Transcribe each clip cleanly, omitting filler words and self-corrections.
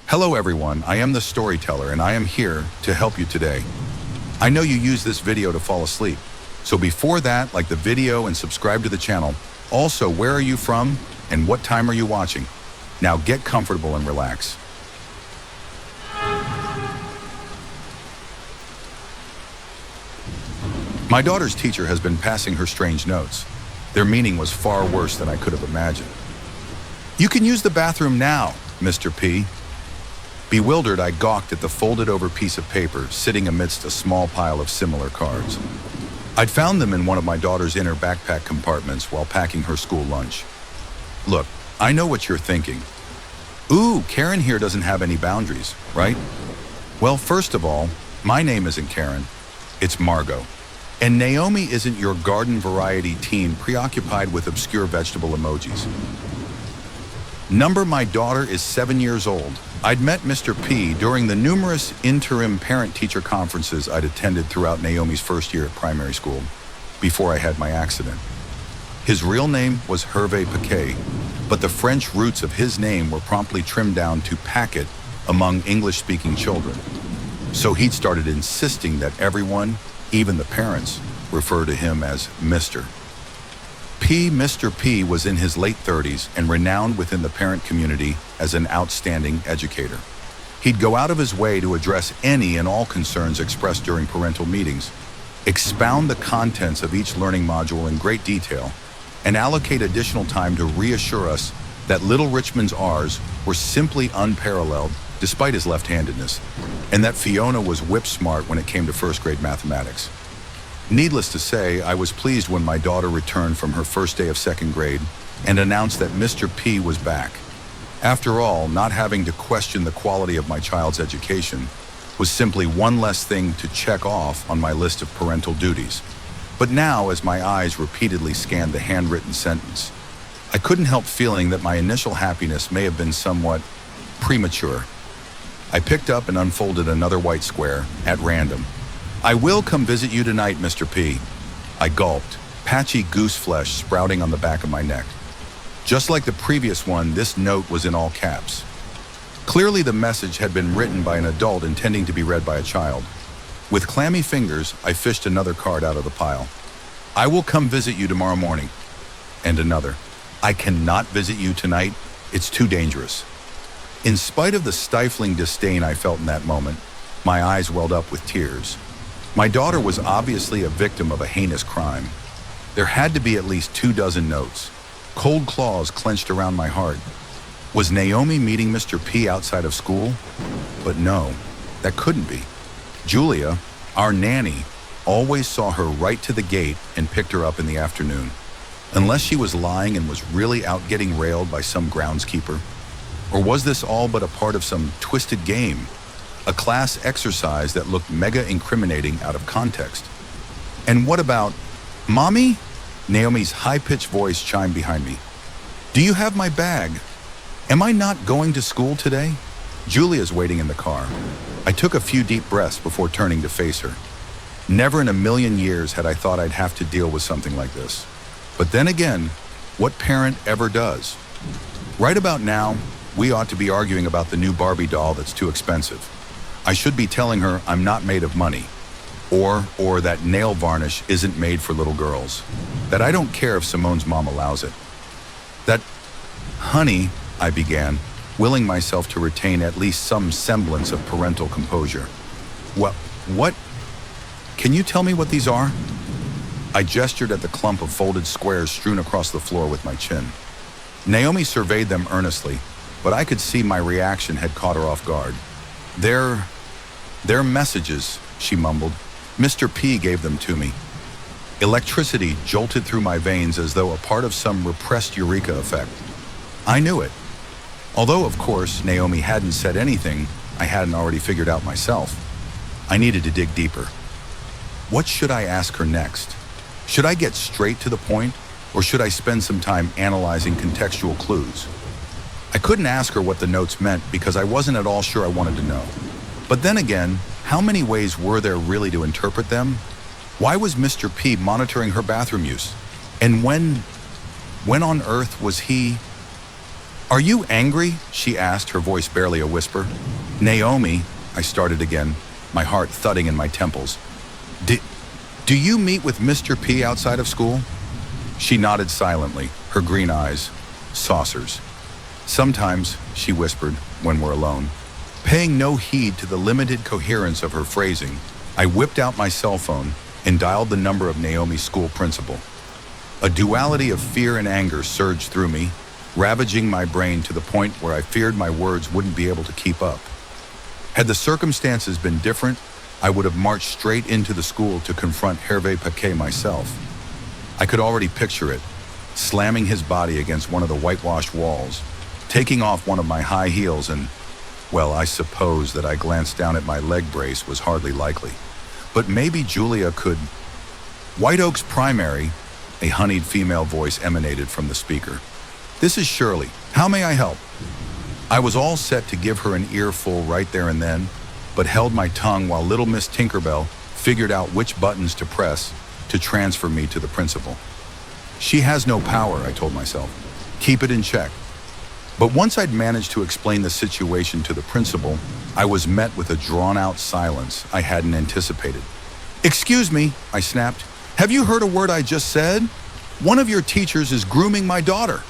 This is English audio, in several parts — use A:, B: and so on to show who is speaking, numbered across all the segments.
A: Hello everyone, I am the storyteller and I am here to help you today. I know you use this video to fall asleep. So before that, like the video and subscribe to the channel. Also, where are you from and what time are you watching? Now get comfortable and relax. My daughter's teacher has been passing her strange notes. Their meaning was far worse than I could have imagined. You can use the bathroom now, Mr. P. Bewildered, I gawked at the folded over piece of paper sitting amidst a small pile of similar cards. I'd found them in one of my daughter's inner backpack compartments while packing her school lunch. Look, I know what you're thinking. Ooh, Karen here doesn't have any boundaries, right? Well, first of all, my name isn't Karen, it's Margot. And Naomi isn't your garden variety teen preoccupied with obscure vegetable emojis. My daughter is 7 years old. I'd met Mr. P during the numerous interim parent-teacher conferences I'd attended throughout Naomi's first year at primary school, before I had my accident. His real name was Hervé Paquet, but the French roots of his name were promptly trimmed down to Packet among English-speaking children. So he'd started insisting that everyone, even the parents, refer to him as Mr. Mr. P was in his late 30s and renowned within the parent community as an outstanding educator. He'd go out of his way to address any and all concerns expressed during parental meetings, expound the contents of each learning module in great detail, and allocate additional time to reassure us that little Richmond's R's were simply unparalleled despite his left-handedness, and that Fiona was whip smart when it came to first grade mathematics. Needless to say, I was pleased when my daughter returned from her first day of second grade and announced that Mr. P was back. After all, not having to question the quality of my child's education was simply one less thing to check off on my list of parental duties. But now, as my eyes repeatedly scanned the handwritten sentence, I couldn't help feeling that my initial happiness may have been somewhat premature. I picked up and unfolded another white square at random. I will come visit you tonight, Mr. P. I gulped, patchy goose flesh sprouting on the back of my neck. Just like the previous one, this note was in all caps. Clearly the message had been written by an adult intending to be read by a child. With clammy fingers, I fished another card out of the pile. I will come visit you tomorrow morning. And another. I cannot visit you tonight. It's too dangerous. In spite of the stifling disdain I felt in that moment, my eyes welled up with tears. My daughter was obviously a victim of a heinous crime. There had to be at least 24 notes. Cold claws clenched around my heart. Was Naomi meeting Mr. P outside of school? But no, that couldn't be. Julia, our nanny, always saw her right to the gate and picked her up in the afternoon. Unless she was lying and was really out getting railed by some groundskeeper. Or was this all but a part of some twisted game? A class exercise that looked mega incriminating out of context. And what about, Mommy? Naomi's high-pitched voice chimed behind me. Do you have my bag? Am I not going to school today? Julia's waiting in the car. I took a few deep breaths before turning to face her. Never in a million years had I thought I'd have to deal with something like this. But then again, what parent ever does? Right about now, we ought to be arguing about the new Barbie doll that's too expensive. I should be telling her I'm not made of money, or that nail varnish isn't made for little girls, that I don't care if Simone's mom allows it. That, honey, I began, willing myself to retain at least some semblance of parental composure. What? Can you tell me what these are? I gestured at the clump of folded squares strewn across the floor with my chin. Naomi surveyed them earnestly, but I could see my reaction had caught her off guard. They're messages, she mumbled. Mr. P gave them to me. Electricity jolted through my veins as though a part of some repressed eureka effect. I knew it. Although, of course, Naomi hadn't said anything I hadn't already figured out myself. I needed to dig deeper. What should I ask her next? Should I get straight to the point, or should I spend some time analyzing contextual clues? I couldn't ask her what the notes meant because I wasn't at all sure I wanted to know. But then again, how many ways were there really to interpret them? Why was Mr. P monitoring her bathroom use? And when on earth was he? "Are you angry?" she asked, her voice barely a whisper. "Naomi," I started again, my heart thudding in my temples. Do you meet with Mr. P outside of school?" She nodded silently, her green eyes saucers. "Sometimes," she whispered, when we're alone. Paying no heed to the limited coherence of her phrasing, I whipped out my cell phone and dialed the number of Naomi's school principal. A duality of fear and anger surged through me, ravaging my brain to the point where I feared my words wouldn't be able to keep up. Had the circumstances been different, I would have marched straight into the school to confront Hervé Paquet myself. I could already picture it, slamming his body against one of the whitewashed walls, taking off one of my high heels and, well, I suppose that I glanced down at my leg brace was hardly likely. But maybe Julia could... "White Oaks Primary," a honeyed female voice emanated from the speaker. "This is Shirley. How may I help?" I was all set to give her an earful right there and then, but held my tongue while little Miss Tinkerbell figured out which buttons to press to transfer me to the principal. She has no power, I told myself. Keep it in check. But once I'd managed to explain the situation to the principal, I was met with a drawn-out silence I hadn't anticipated. "Excuse me," I snapped. "Have you heard a word I just said? One of your teachers is grooming my daughter."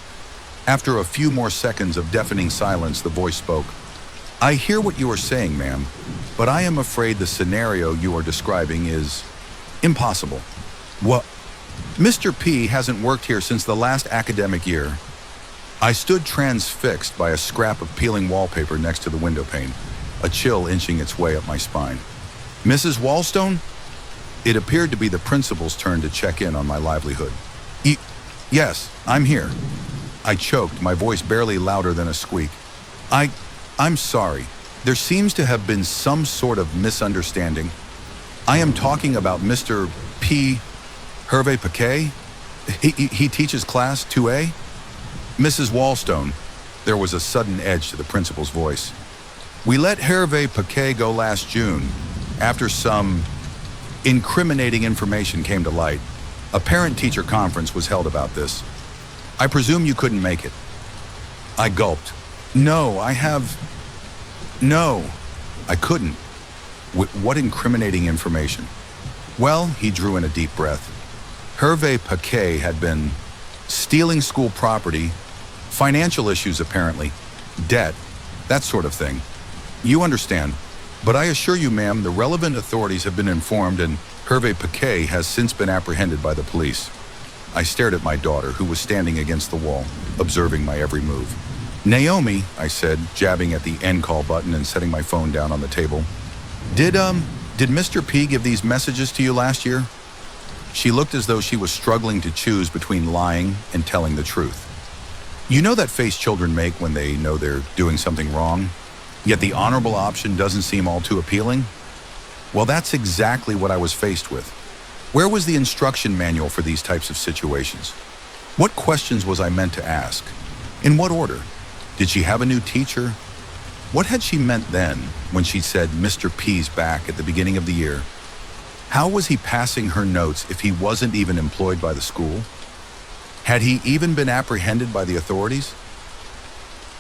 A: After a few more seconds of deafening silence, the voice spoke. "I hear what you are saying, ma'am, but I am afraid the scenario you are describing is impossible." "What? Mr. P hasn't worked here since the last academic year." I stood transfixed by a scrap of peeling wallpaper next to the window pane, a chill inching its way up my spine. "Mrs. Wallstone?" It appeared to be the principal's turn to check in on my livelihood. Yes, I'm here." I choked, my voice barely louder than a squeak. I'm sorry. There seems to have been some sort of misunderstanding. I am talking about Mr. P. Hervé Paquet. He teaches class 2A? "Mrs. Wallstone." There was a sudden edge to the principal's voice. "We let Hervé Paquet go last June, after some incriminating information came to light. A parent-teacher conference was held about this. I presume you couldn't make it." I gulped. No, I couldn't. What incriminating information?" "Well," he drew in a deep breath, "Hervé Paquet had been stealing school property, financial issues apparently, debt, that sort of thing. You understand. But I assure you, ma'am, the relevant authorities have been informed and Hervé Paquet has since been apprehended by the police." I stared at my daughter, who was standing against the wall, observing my every move. "Naomi," I said, jabbing at the end call button and setting my phone down on the table. Did Mr. P give these messages to you last year?" She looked as though she was struggling to choose between lying and telling the truth. You know that face children make when they know they're doing something wrong, yet the honorable option doesn't seem all too appealing? Well, that's exactly what I was faced with. Where was the instruction manual for these types of situations? What questions was I meant to ask? In what order? Did she have a new teacher? What had she meant then when she said Mr. P's back at the beginning of the year? How was he passing her notes if he wasn't even employed by the school? Had he even been apprehended by the authorities?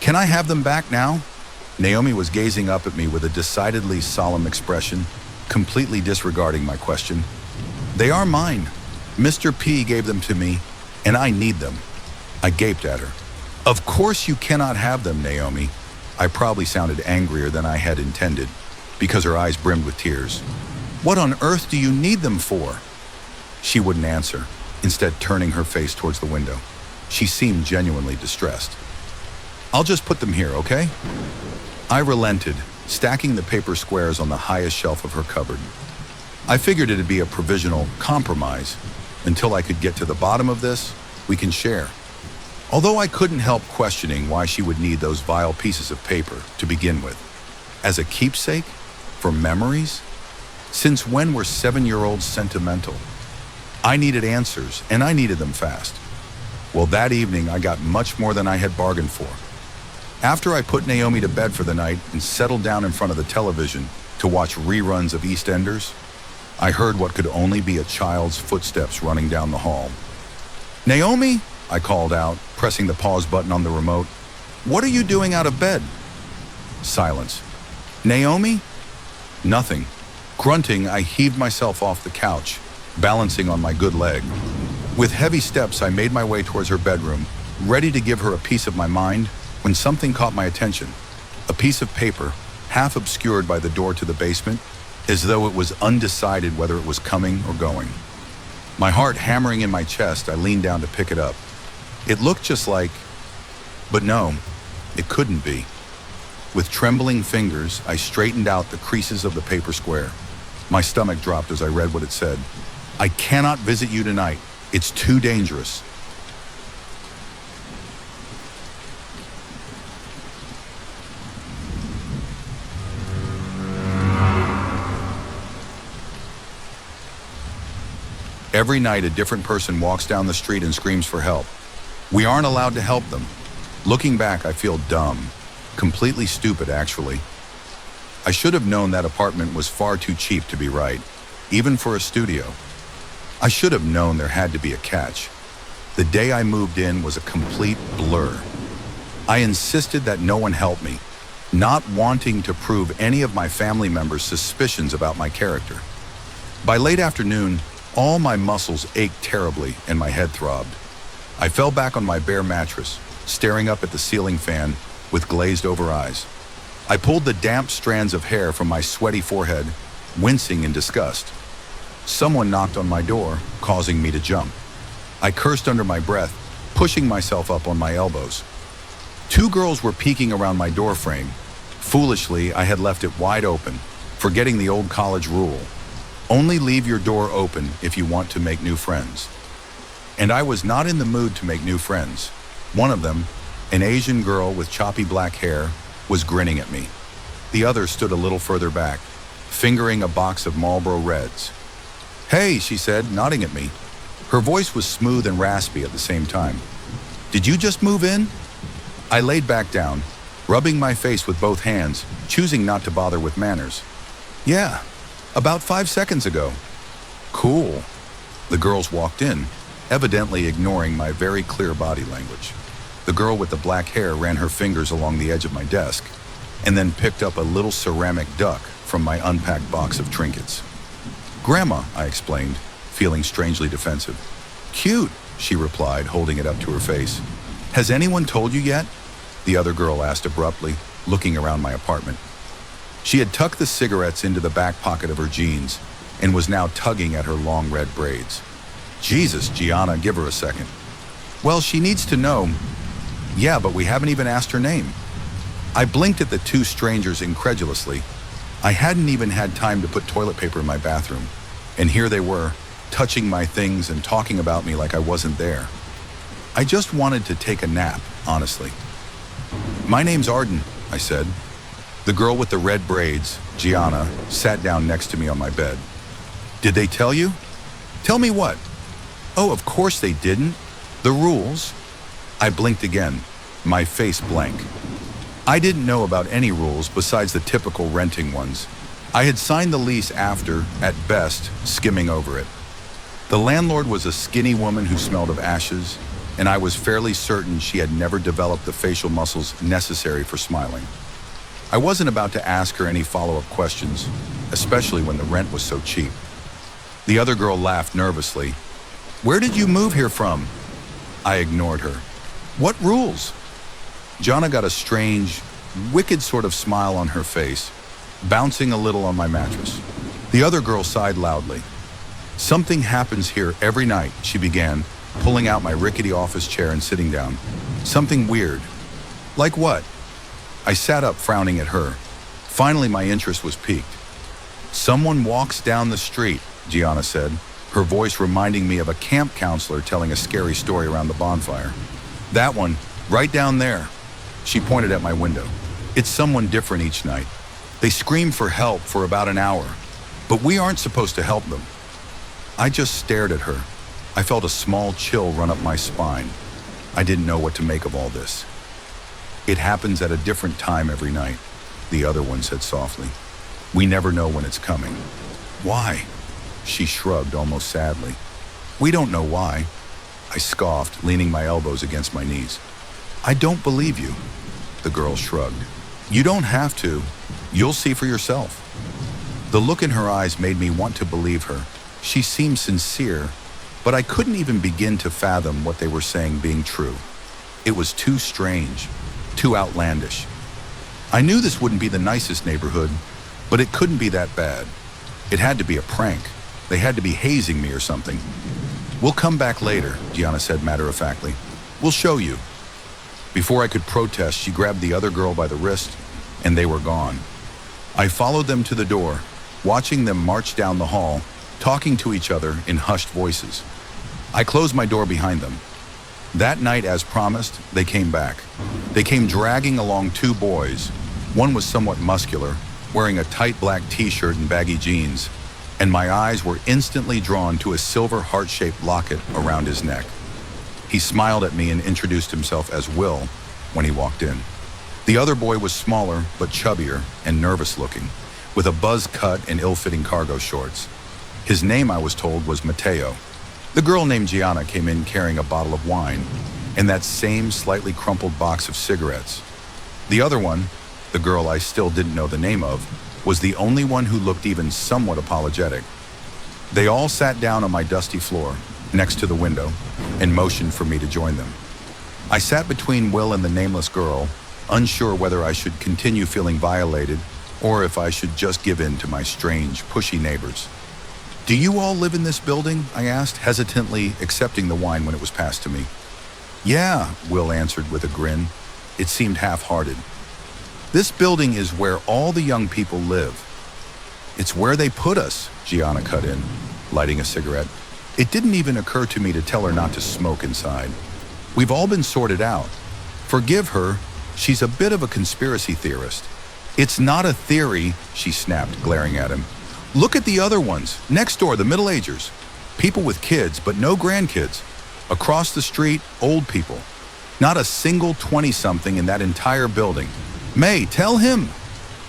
A: "Can I have them back now?" Naomi was gazing up at me with a decidedly solemn expression, completely disregarding my question. "They are mine. Mr. P gave them to me, and I need them." I gaped at her. "Of course you cannot have them, Naomi." I probably sounded angrier than I had intended, because her eyes brimmed with tears. "What on earth do you need them for?" She wouldn't answer, instead turning her face towards the window. She seemed genuinely distressed. "I'll just put them here, okay?" I relented, stacking the paper squares on the highest shelf of her cupboard. I figured it'd be a provisional compromise. Until I could get to the bottom of this, we can share. Although I couldn't help questioning why she would need those vile pieces of paper to begin with. As a keepsake? For memories? Since when were 7-year-olds sentimental? I needed answers, and I needed them fast. Well, that evening I got much more than I had bargained for. After I put Naomi to bed for the night and settled down in front of the television to watch reruns of EastEnders, I heard what could only be a child's footsteps running down the hall. "Naomi?" I called out, pressing the pause button on the remote. What are you doing out of bed? Silence. Naomi? Nothing. Grunting, I heaved myself off the couch, balancing on my good leg. With heavy steps, I made my way towards her bedroom, ready to give her a piece of my mind, when something caught my attention. A piece of paper, half obscured by the door to the basement, as though it was undecided whether it was coming or going. My heart hammering in my chest, I leaned down to pick it up. It looked just like... But no, it couldn't be. With trembling fingers, I straightened out the creases of the paper square. My stomach dropped as I read what it said. I cannot visit you tonight. It's too dangerous. Every night, a different person walks down the street and screams for help. We aren't allowed to help them. Looking back, I feel dumb. Completely stupid, actually. I should have known that apartment was far too cheap to be right, even for a studio. I should have known there had to be a catch. The day I moved in was a complete blur. I insisted that no one help me, not wanting to prove any of my family members' suspicions about my character. By late afternoon, all my muscles ached terribly and my head throbbed. I fell back on my bare mattress, staring up at the ceiling fan with glazed over eyes. I pulled the damp strands of hair from my sweaty forehead, wincing in disgust. Someone knocked on my door, causing me to jump. I cursed under my breath, pushing myself up on my elbows. 2 girls were peeking around my door frame. Foolishly, I had left it wide open, forgetting the old college rule. Only leave your door open if you want to make new friends. And I was not in the mood to make new friends. One of them, an Asian girl with choppy black hair, was grinning at me. The other stood a little further back, fingering a box of Marlboro Reds. "Hey," she said, nodding at me. Her voice was smooth and raspy at the same time. "Did you just move in?" I laid back down, rubbing my face with both hands, choosing not to bother with manners. "Yeah, about 5 seconds ago." "Cool." The girls walked in, evidently ignoring my very clear body language. The girl with the black hair ran her fingers along the edge of my desk and then picked up a little ceramic duck from my unpacked box of trinkets. "Grandma," I explained, feeling strangely defensive. "Cute," she replied, holding it up to her face. "Has anyone told you yet?" the other girl asked abruptly, looking around my apartment. She had tucked the cigarettes into the back pocket of her jeans and was now tugging at her long red braids. "Jesus, Gianna, give her a second." "Well, she needs to know." "Yeah, but we haven't even asked her name." I blinked at the 2 strangers incredulously. I hadn't even had time to put toilet paper in my bathroom, and here they were, touching my things and talking about me like I wasn't there. I just wanted to take a nap, honestly. "My name's Arden," I said. The girl with the red braids, Gianna, sat down next to me on my bed. "Did they tell you?" "Tell me what?" "Oh, of course they didn't. The rules." I blinked again, my face blank. I didn't know about any rules besides the typical renting ones. I had signed the lease after, at best, skimming over it. The landlord was a skinny woman who smelled of ashes, and I was fairly certain she had never developed the facial muscles necessary for smiling. I wasn't about to ask her any follow-up questions, especially when the rent was so cheap. The other girl laughed nervously. "Where did you move here from?" I ignored her. "What rules?" Jana got a strange, wicked sort of smile on her face, bouncing a little on my mattress. The other girl sighed loudly. "Something happens here every night," she began, pulling out my rickety office chair and sitting down. "Something weird." "Like what?" I sat up, frowning at her. Finally, my interest was piqued. "Someone walks down the street," Gianna said, her voice reminding me of a camp counselor telling a scary story around the bonfire. "That one, right down there." She pointed at my window. "It's someone different each night. They scream for help for about an hour, but we aren't supposed to help them." I just stared at her. I felt a small chill run up my spine. I didn't know what to make of all this. "It happens at a different time every night," the other one said softly. "We never know when it's coming." "Why?" She shrugged almost sadly. "We don't know why." I scoffed, leaning my elbows against my knees. "I don't believe you." The girl shrugged. You don't have to. You'll see for yourself. The look in her eyes made me want to believe her. She seemed sincere, but I couldn't even begin to fathom what they were saying being true. It was too strange, too outlandish. I knew this wouldn't be the nicest neighborhood, but it couldn't be that bad. It had to be a prank. They had to be hazing me or something. We'll come back later, Gianna said matter-of-factly. We'll show you. Before I could protest, she grabbed the other girl by the wrist, and they were gone. I followed them to the door, watching them march down the hall, talking to each other in hushed voices. I closed my door behind them. That night, as promised, they came back. They came dragging along two boys. One was somewhat muscular, wearing a tight black t-shirt and baggy jeans, and my eyes were instantly drawn to a silver heart-shaped locket around his neck. He smiled at me and introduced himself as Will when he walked in. The other boy was smaller but chubbier and nervous-looking, with a buzz cut and ill-fitting cargo shorts. His name, I was told, was Mateo. The girl named Gianna came in carrying a bottle of wine and that same slightly crumpled box of cigarettes. The other one, the girl I still didn't know the name of, was the only one who looked even somewhat apologetic. They all sat down on my dusty floor, next to the window, and motioned for me to join them. I sat between Will and the nameless girl, unsure whether I should continue feeling violated or if I should just give in to my strange, pushy neighbors. Do you all live in this building? I asked, hesitantly accepting the wine when it was passed to me. Yeah, Will answered with a grin. It seemed half-hearted. This building is where all the young people live. It's where they put us, Gianna cut in, lighting a cigarette. It didn't even occur to me to tell her not to smoke inside. We've all been sorted out. Forgive her, she's a bit of a conspiracy theorist. It's not a theory, she snapped, glaring at him. Look at the other ones, next door, the middle-agers. People with kids, but no grandkids. Across the street, old people. Not a single 20-something in that entire building. May, tell him.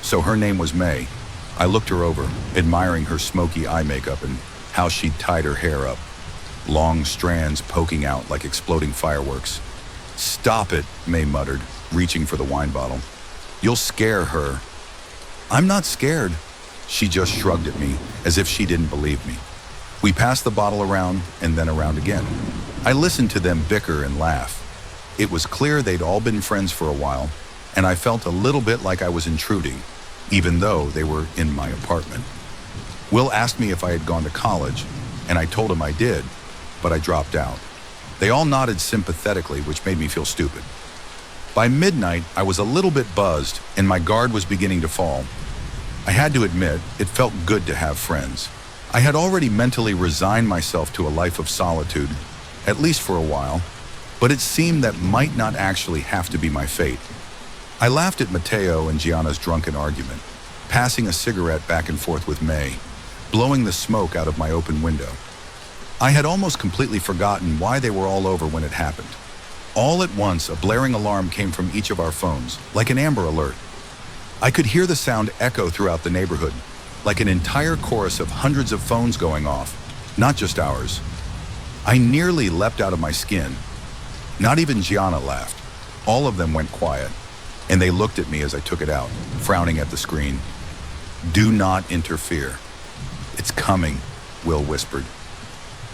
A: So her name was May. I looked her over, admiring her smoky eye makeup and how she'd tied her hair up. Long strands poking out like exploding fireworks. Stop it, May muttered, reaching for the wine bottle. You'll scare her. I'm not scared. She just shrugged at me, as if she didn't believe me. We passed the bottle around and then around again. I listened to them bicker and laugh. It was clear they'd all been friends for a while, and I felt a little bit like I was intruding, even though they were in my apartment. Will asked me if I had gone to college, and I told him I did, but I dropped out. They all nodded sympathetically, which made me feel stupid. By midnight, I was a little bit buzzed, and my guard was beginning to fall. I had to admit, it felt good to have friends. I had already mentally resigned myself to a life of solitude, at least for a while, but it seemed that might not actually have to be my fate. I laughed at Mateo and Gianna's drunken argument, passing a cigarette back and forth with May, blowing the smoke out of my open window. I had almost completely forgotten why they were all over when it happened. All at once, a blaring alarm came from each of our phones, like an Amber Alert. I could hear the sound echo throughout the neighborhood, like an entire chorus of hundreds of phones going off, not just ours. I nearly leapt out of my skin. Not even Gianna laughed. All of them went quiet, and they looked at me as I took it out, frowning at the screen. Do not interfere. It's coming, Will whispered.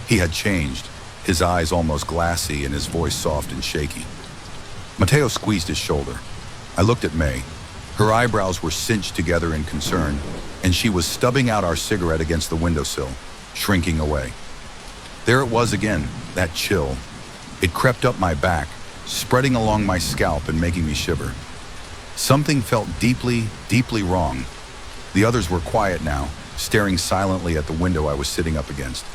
A: He had changed, his eyes almost glassy and his voice soft and shaky. Mateo squeezed his shoulder. I looked at May. Her eyebrows were cinched together in concern, and she was stubbing out our cigarette against the windowsill, shrinking away. There it was again, that chill. It crept up my back, spreading along my scalp and making me shiver. Something felt deeply, deeply wrong. The others were quiet now, staring silently at the window I was sitting up against.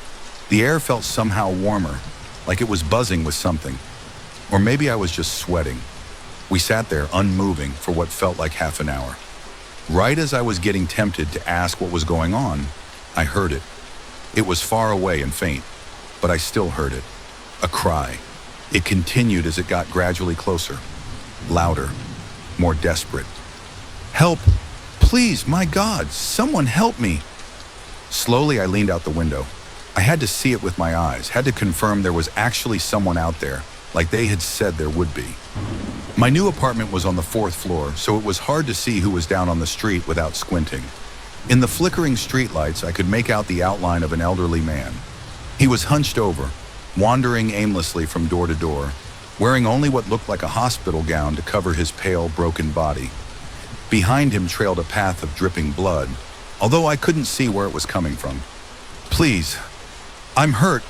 A: The air felt somehow warmer, like it was buzzing with something. Or maybe I was just sweating. We sat there unmoving for what felt like half an hour. Right as I was getting tempted to ask what was going on, I heard it. It was far away and faint, but I still heard it. A cry. It continued as it got gradually closer. Louder. More desperate. Help! Please, my God, someone help me! Slowly, I leaned out the window. I had to see it with my eyes, had to confirm there was actually someone out there, like they had said there would be. My new apartment was on the fourth floor, so it was hard to see who was down on the street without squinting. In the flickering streetlights, I could make out the outline of an elderly man. He was hunched over, wandering aimlessly from door to door, wearing only what looked like a hospital gown to cover his pale, broken body. Behind him trailed a path of dripping blood, although I couldn't see where it was coming from. "Please, I'm hurt."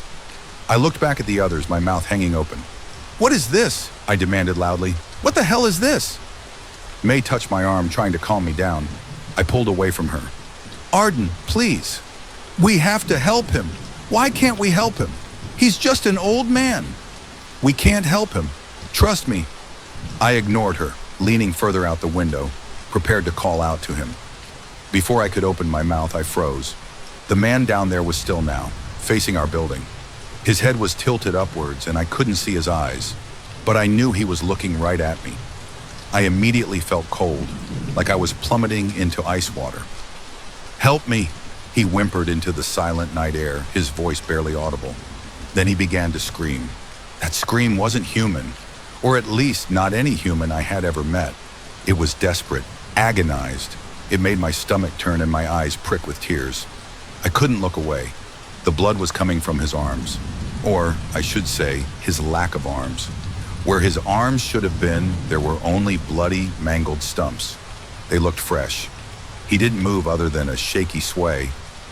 A: I looked back at the others, my mouth hanging open. "What is this?" I demanded loudly. "What the hell is this?" May touched my arm, trying to calm me down. I pulled away from her. "Arden, please. We have to help him. Why can't we help him? He's just an old man." "We can't help him. Trust me." I ignored her, leaning further out the window, prepared to call out to him. Before I could open my mouth, I froze. The man down there was still now, facing our building. His head was tilted upwards, and I couldn't see his eyes, but I knew he was looking right at me. I immediately felt cold, like I was plummeting into ice water. "Help me," he whimpered into the silent night air, his voice barely audible. Then he began to scream. That scream wasn't human, or at least not any human I had ever met. It was desperate, agonized. It made my stomach turn and my eyes prick with tears. I couldn't look away. The blood was coming from his arms, or I should say, his lack of arms. Where his arms should have been, there were only bloody, mangled stumps. They looked fresh. He didn't move other than a shaky sway,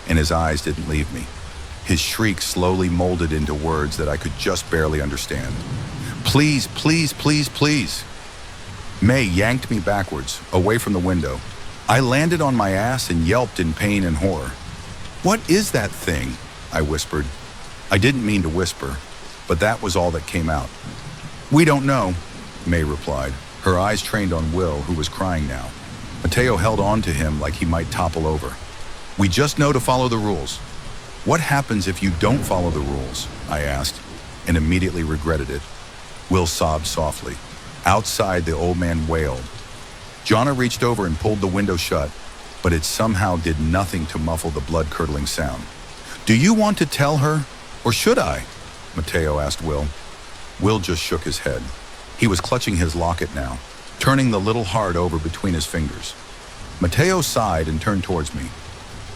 A: and his eyes didn't leave me. His shriek slowly molded into words that I could just barely understand. "Please, please, please, please." May yanked me backwards, away from the window. I landed on my ass and yelped in pain and horror. "What is that thing?" I whispered. I didn't mean to whisper, but that was all that came out. "We don't know," May replied, her eyes trained on Will, who was crying now. Mateo held on to him like he might topple over. "We just know to follow the rules." "What happens if you don't follow the rules?" I asked, and immediately regretted it. Will sobbed softly. Outside, the old man wailed. Jonna reached over and pulled the window shut, but it somehow did nothing to muffle the blood-curdling sound. "Do you want to tell her, or should I?" Mateo asked Will. Will just shook his head. He was clutching his locket now, turning the little heart over between his fingers. Mateo sighed and turned towards me.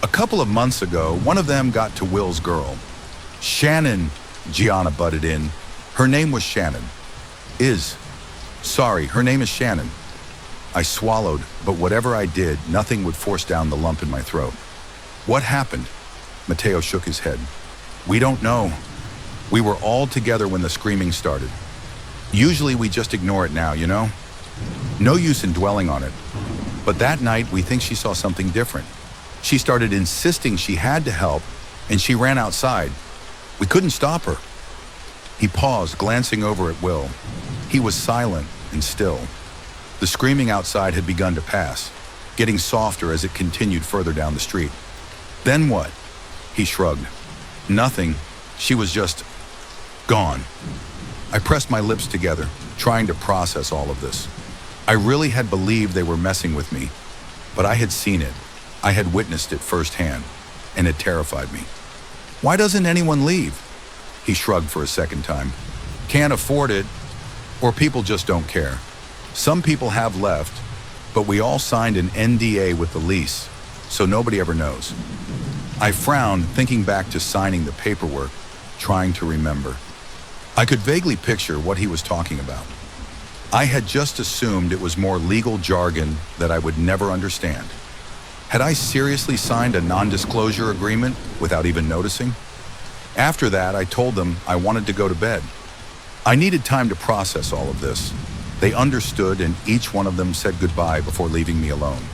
A: "A couple of months ago, one of them got to Will's girl." "Shannon," Gianna butted in. "Her name was Shannon." Sorry, her name is Shannon." I swallowed, but whatever I did, nothing would force down the lump in my throat. "What happened?" Mateo shook his head. "We don't know. We were all together when the screaming started. Usually we just ignore it now, you know? No use in dwelling on it. But that night, we think she saw something different. She started insisting she had to help, and she ran outside. We couldn't stop her." He paused, glancing over at Will. He was silent and still. The screaming outside had begun to pass, getting softer as it continued further down the street. "Then what?" He shrugged. "Nothing. She was just gone." I pressed my lips together, trying to process all of this. I really had believed they were messing with me, but I had seen it. I had witnessed it firsthand, and it terrified me. "Why doesn't anyone leave?" He shrugged for a second time. "Can't afford it, or people just don't care. Some people have left, but we all signed an NDA with the lease, so nobody ever knows." I frowned, thinking back to signing the paperwork, trying to remember. I could vaguely picture what he was talking about. I had just assumed it was more legal jargon that I would never understand. Had I seriously signed a non-disclosure agreement without even noticing? After that, I told them I wanted to go to bed. I needed time to process all of this. They understood, and each one of them said goodbye before leaving me alone.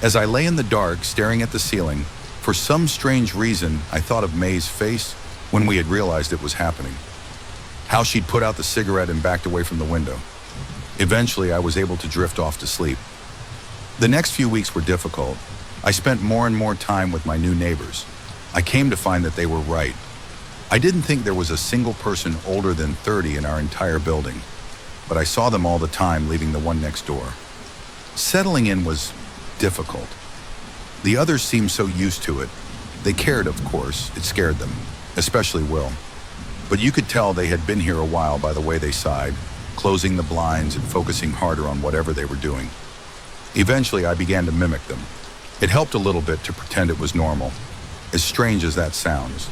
A: As I lay in the dark, staring at the ceiling, for some strange reason, I thought of May's face when we had realized it was happening. How she'd put out the cigarette and backed away from the window. Eventually, I was able to drift off to sleep. The next few weeks were difficult. I spent more and more time with my new neighbors. I came to find that they were right. I didn't think there was a single person older than 30 in our entire building, but I saw them all the time leaving the one next door. Settling in was difficult. The others seemed so used to it. They cared, of course. It scared them, especially Will. But you could tell they had been here a while by the way they sighed, closing the blinds and focusing harder on whatever they were doing. Eventually, I began to mimic them. It helped a little bit to pretend it was normal, as strange as that sounds.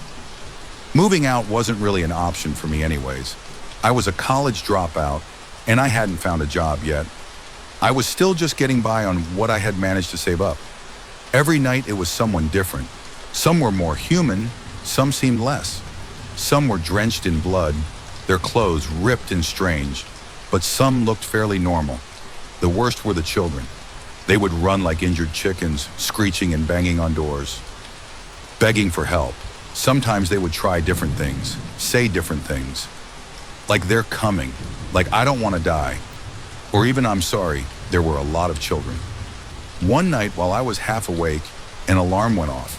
A: Moving out wasn't really an option for me anyways. I was a college dropout, and I hadn't found a job yet. I was still just getting by on what I had managed to save up. Every night it was someone different. Some were more human, some seemed less. Some were drenched in blood, their clothes ripped and strange, but some looked fairly normal. The worst were the children. They would run like injured chickens, screeching and banging on doors, begging for help. Sometimes they would try different things, say different things. Like they're coming, like I don't want to die, or even I'm sorry. There were a lot of children. One night while I was half awake, an alarm went off.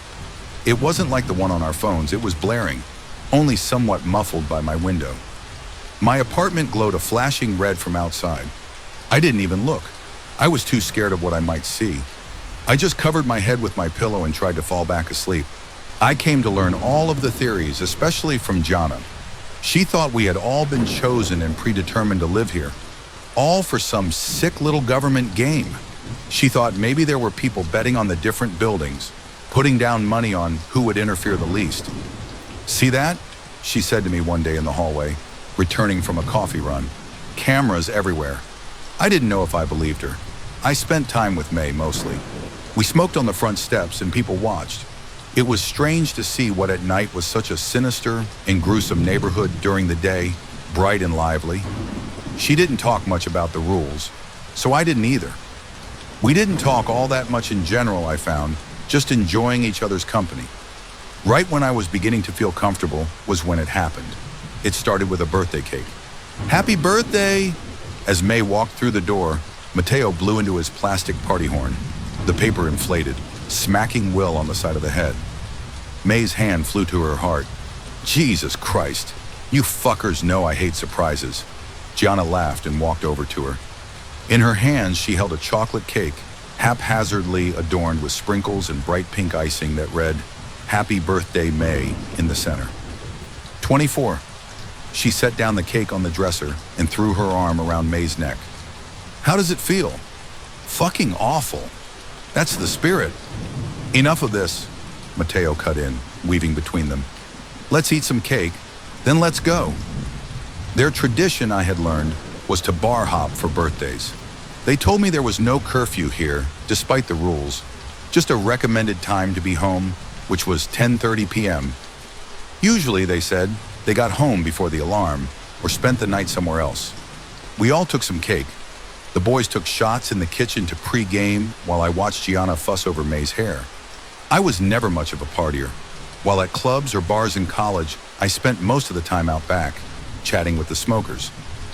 A: It wasn't like the one on our phones, it was blaring, only somewhat muffled by my window. My apartment glowed a flashing red from outside. I didn't even look. I was too scared of what I might see. I just covered my head with my pillow and tried to fall back asleep. I came to learn all of the theories, especially from Jana. She thought we had all been chosen and predetermined to live here, all for some sick little government game. She thought maybe there were people betting on the different buildings, putting down money on who would interfere the least. "See that?" she said to me one day in the hallway, returning from a coffee run. Cameras everywhere. I didn't know if I believed her. I spent time with May mostly. We smoked on the front steps and people watched. It was strange to see what at night was such a sinister and gruesome neighborhood during the day, bright and lively. She didn't talk much about the rules, so I didn't either. We didn't talk all that much in general, I found, just enjoying each other's company. Right when I was beginning to feel comfortable was when it happened. It started with a birthday cake. "Happy birthday!" As May walked through the door, Mateo blew into his plastic party horn. The paper inflated, smacking Will on the side of the head. May's hand flew to her heart. "Jesus Christ, you fuckers know I hate surprises." Gianna laughed and walked over to her. In her hands, she held a chocolate cake, haphazardly adorned with sprinkles and bright pink icing that read, "Happy Birthday, May," in the center. 24. She set down the cake on the dresser and threw her arm around May's neck. "How does it feel?" "Fucking awful. That's the spirit." "Enough of this," Mateo cut in, weaving between them. "Let's eat some cake, then let's go." Their tradition, I had learned, was to bar hop for birthdays. They told me there was no curfew here, despite the rules, just a recommended time to be home, which was 10:30 p.m. Usually, they said, they got home before the alarm or spent the night somewhere else. We all took some cake. The boys took shots in the kitchen to pre-game while I watched Gianna fuss over May's hair. I was never much of a partier. While at clubs or bars in college, I spent most of the time out back, chatting with the smokers.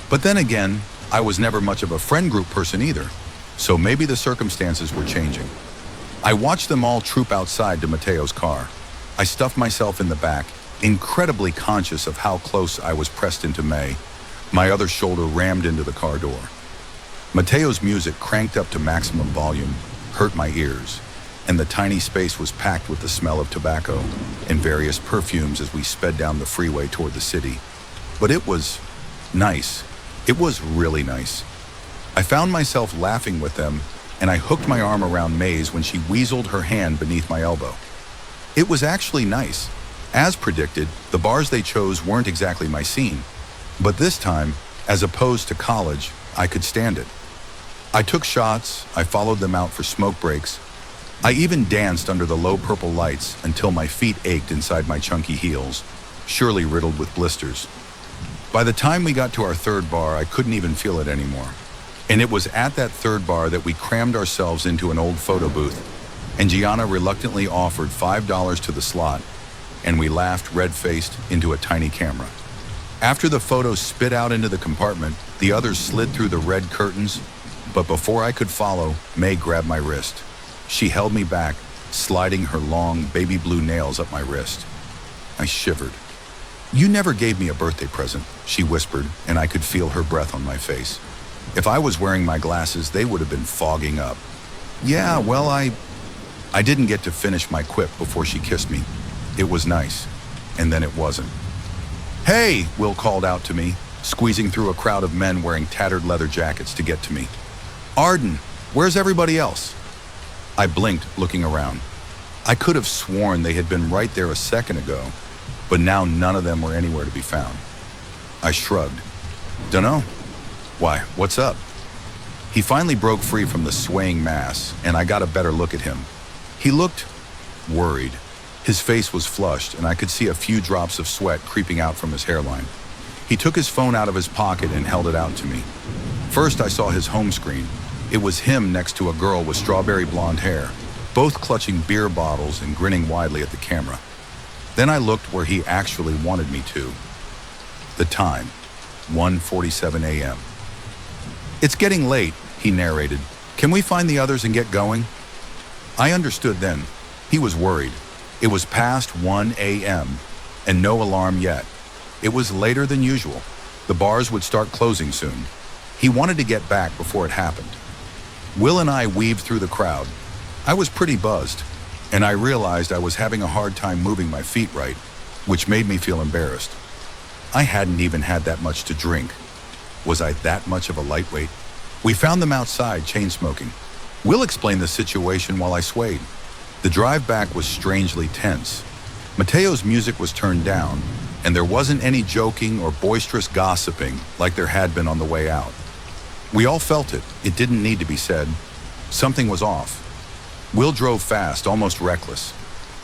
A: But then again, I was never much of a friend group person either, so maybe the circumstances were changing. I watched them all troop outside to Mateo's car. I stuffed myself in the back, incredibly conscious of how close I was pressed into May. My other shoulder rammed into the car door. Mateo's music, cranked up to maximum volume, hurt my ears, and the tiny space was packed with the smell of tobacco and various perfumes as we sped down the freeway toward the city. But it was nice. It was really nice. I found myself laughing with them, and I hooked my arm around May's when she weaseled her hand beneath my elbow. It was actually nice. As predicted, the bars they chose weren't exactly my scene. But this time, as opposed to college, I could stand it. I took shots, I followed them out for smoke breaks. I even danced under the low purple lights until my feet ached inside my chunky heels, surely riddled with blisters. By the time we got to our third bar, I couldn't even feel it anymore. And it was at that third bar that we crammed ourselves into an old photo booth, and Gianna reluctantly offered $5 to the slot, and we laughed red-faced into a tiny camera. After the photos spit out into the compartment, the others slid through the red curtains, but before I could follow, May grabbed my wrist. She held me back, sliding her long baby blue nails up my wrist. I shivered. "You never gave me a birthday present," she whispered, and I could feel her breath on my face. If I was wearing my glasses, they would have been fogging up. "Yeah, well, I didn't get to finish my quip before she kissed me. It was nice, and then it wasn't. "Hey," Will called out to me, squeezing through a crowd of men wearing tattered leather jackets to get to me. "Arden, where's everybody else?" I blinked, looking around. I could have sworn they had been right there a second ago, but now none of them were anywhere to be found. I shrugged. "Dunno. Why, what's up?" He finally broke free from the swaying mass, and I got a better look at him. He looked worried. His face was flushed, and I could see a few drops of sweat creeping out from his hairline. He took his phone out of his pocket and held it out to me. First, I saw his home screen. It was him next to a girl with strawberry blonde hair, both clutching beer bottles and grinning widely at the camera. Then I looked where he actually wanted me to. The time, 1:47 a.m. "It's getting late," he narrated. "Can we find the others and get going?" I understood then. He was worried. It was past 1 a.m. and no alarm yet. It was later than usual. The bars would start closing soon. He wanted to get back before it happened. Will and I weaved through the crowd. I was pretty buzzed, and I realized I was having a hard time moving my feet right, which made me feel embarrassed. I hadn't even had that much to drink. Was I that much of a lightweight? We found them outside, chain-smoking. Will explained the situation while I swayed. The drive back was strangely tense. Mateo's music was turned down, and there wasn't any joking or boisterous gossiping like there had been on the way out. We all felt it. It didn't need to be said. Something was off. Will drove fast, almost reckless.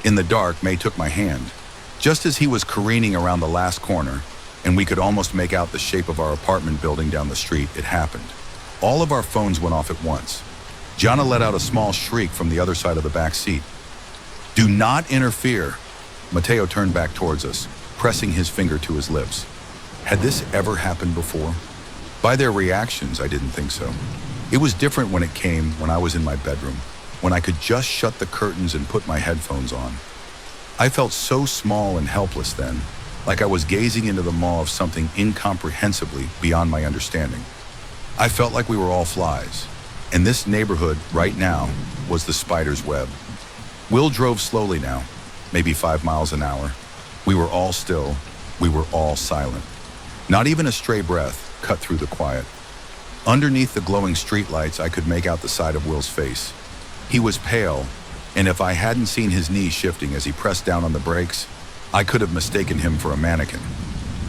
A: In the dark, May took my hand. Just as he was careening around the last corner, and we could almost make out the shape of our apartment building down the street, it happened. All of our phones went off at once. Gianna let out a small shriek from the other side of the back seat. "Do not interfere." Mateo turned back towards us, pressing his finger to his lips. Had this ever happened before? By their reactions, I didn't think so. It was different when it came when I was in my bedroom, when I could just shut the curtains and put my headphones on. I felt so small and helpless then, like I was gazing into the maw of something incomprehensibly beyond my understanding. I felt like we were all flies, and this neighborhood right now was the spider's web. Will drove slowly now, maybe 5 miles an hour. We were all still. We were all silent. Not even a stray breath cut through the quiet. Underneath the glowing streetlights, I could make out the side of Will's face. He was pale, and if I hadn't seen his knees shifting as he pressed down on the brakes, I could have mistaken him for a mannequin.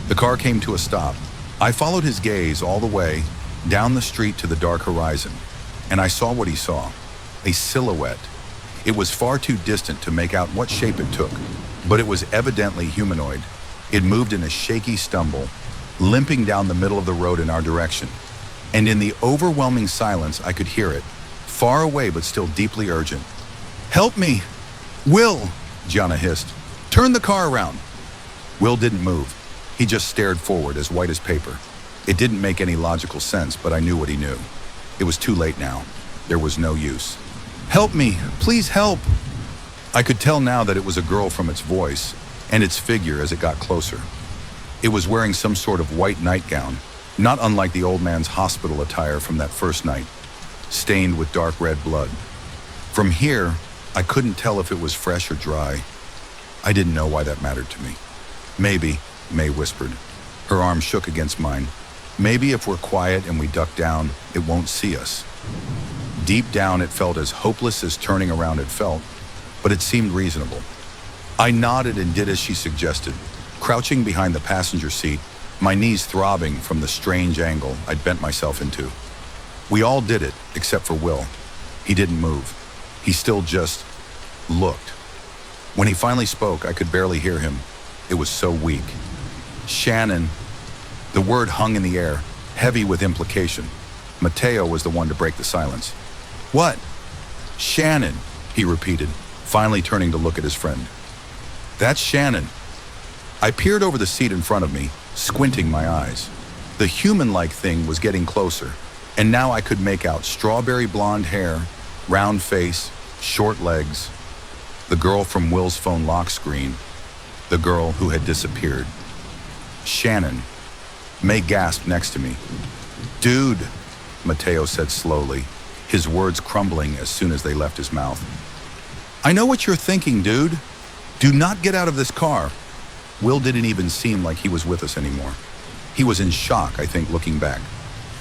A: The car came to a stop. I followed his gaze all the way down the street to the dark horizon, and I saw what he saw, a silhouette. It was far too distant to make out what shape it took, but it was evidently humanoid. It moved in a shaky stumble, limping down the middle of the road in our direction. And in the overwhelming silence, I could hear it, far away but still deeply urgent. "Help me! Will!" Gianna hissed. "Turn the car around!" Will didn't move. He just stared forward, as white as paper. It didn't make any logical sense, but I knew what he knew. It was too late now. There was no use. "Help me! Please help!" I could tell now that it was a girl from its voice and its figure as it got closer. It was wearing some sort of white nightgown, not unlike the old man's hospital attire from that first night, stained with dark red blood. From here, I couldn't tell if it was fresh or dry. I didn't know why that mattered to me. "Maybe," May whispered. Her arm shook against mine. "Maybe if we're quiet and we duck down, it won't see us." Deep down, it felt as hopeless as turning around had felt, but it seemed reasonable. I nodded and did as she suggested, crouching behind the passenger seat, my knees throbbing from the strange angle I'd bent myself into. We all did it, except for Will. He didn't move. He still just looked. When he finally spoke, I could barely hear him. It was so weak. "Shannon." The word hung in the air, heavy with implication. Mateo was the one to break the silence. "What?" "Shannon," he repeated, finally turning to look at his friend. "That's Shannon." I peered over the seat in front of me, squinting my eyes. The human-like thing was getting closer, and now I could make out strawberry blonde hair, round face, short legs. The girl from Will's phone lock screen. The girl who had disappeared. Shannon. May gasped next to me. "Dude," Mateo said slowly, his words crumbling as soon as they left his mouth. "I know what you're thinking, dude. Do not get out of this car." Will didn't even seem like he was with us anymore. He was in shock, I think, looking back.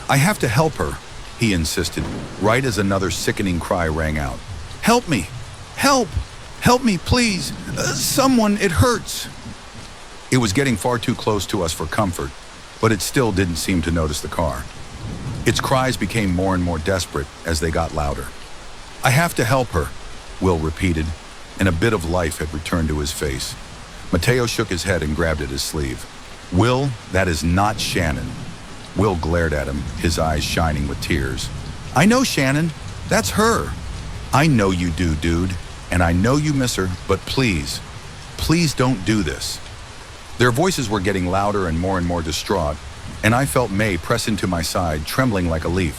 A: "I have to help her," he insisted, right as another sickening cry rang out. "Help me! Help! Help me, please! Someone, it hurts!" It was getting far too close to us for comfort, but it still didn't seem to notice the car. Its cries became more and more desperate as they got louder. "I have to help her," Will repeated, and a bit of life had returned to his face. Mateo shook his head and grabbed at his sleeve. "Will, that is not Shannon." Will glared at him, his eyes shining with tears. "I know Shannon. That's her." "I know you do, dude, and I know you miss her, but please, please don't do this." Their voices were getting louder and more distraught, and I felt May press into my side, trembling like a leaf.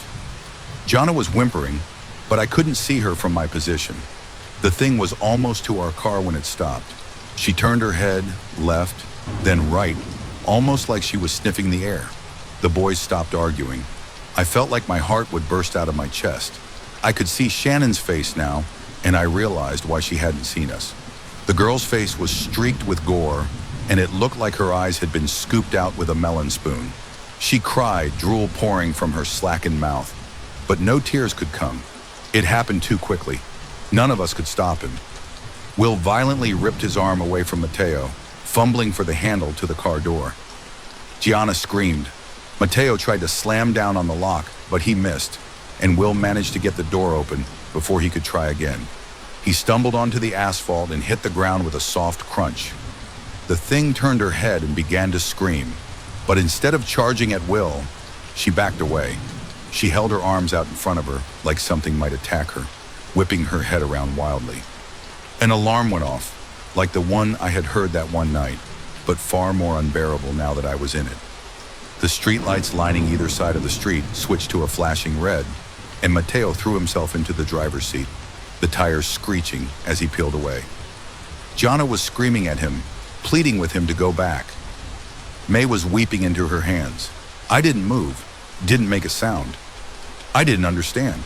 A: Jana was whimpering, but I couldn't see her from my position. The thing was almost to our car when it stopped. She turned her head, left, then right, almost like she was sniffing the air. The boys stopped arguing. I felt like my heart would burst out of my chest. I could see Shannon's face now, and I realized why she hadn't seen us. The girl's face was streaked with gore, and it looked like her eyes had been scooped out with a melon spoon. She cried, drool pouring from her slackened mouth, but no tears could come. It happened too quickly. None of us could stop him. Will violently ripped his arm away from Mateo, fumbling for the handle to the car door. Gianna screamed. Mateo tried to slam down on the lock, but he missed, and Will managed to get the door open before he could try again. He stumbled onto the asphalt and hit the ground with a soft crunch. The thing turned her head and began to scream, but instead of charging at Will, she backed away. She held her arms out in front of her like something might attack her, whipping her head around wildly. An alarm went off, like the one I had heard that one night, but far more unbearable now that I was in it. The streetlights lining either side of the street switched to a flashing red, and Mateo threw himself into the driver's seat, the tires screeching as he peeled away. Jana was screaming at him, pleading with him to go back. May was weeping into her hands. I didn't move, didn't make a sound. I didn't understand.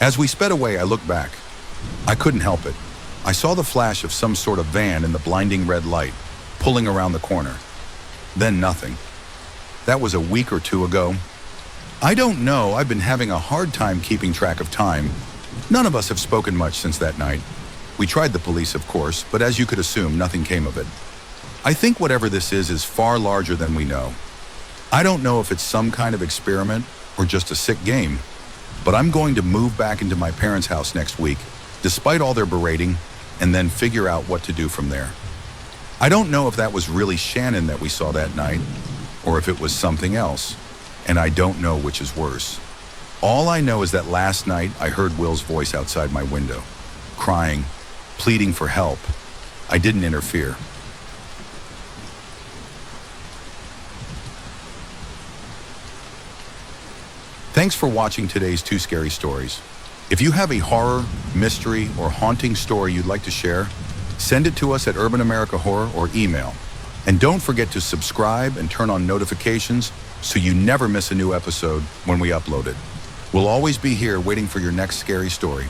A: As we sped away, I looked back. I couldn't help it. I saw the flash of some sort of van in the blinding red light, pulling around the corner. Then nothing. That was a week or two ago. I don't know, I've been having a hard time keeping track of time. None of us have spoken much since that night. We tried the police, of course, but as you could assume, nothing came of it. I think whatever this is far larger than we know. I don't know if it's some kind of experiment or just a sick game, but I'm going to move back into my parents' house next week, despite all their berating, and then figure out what to do from there. I don't know if that was really Shannon that we saw that night, or if it was something else, and I don't know which is worse. All I know is that last night I heard Will's voice outside my window, crying, pleading for help. I didn't interfere. Thanks for watching today's Two Scary Stories. If you have a horror, mystery, or haunting story you'd like to share, send it to us at Urban America Horror or email. And don't forget to subscribe and turn on notifications so you never miss a new episode when we upload it. We'll always be here waiting for your next scary story.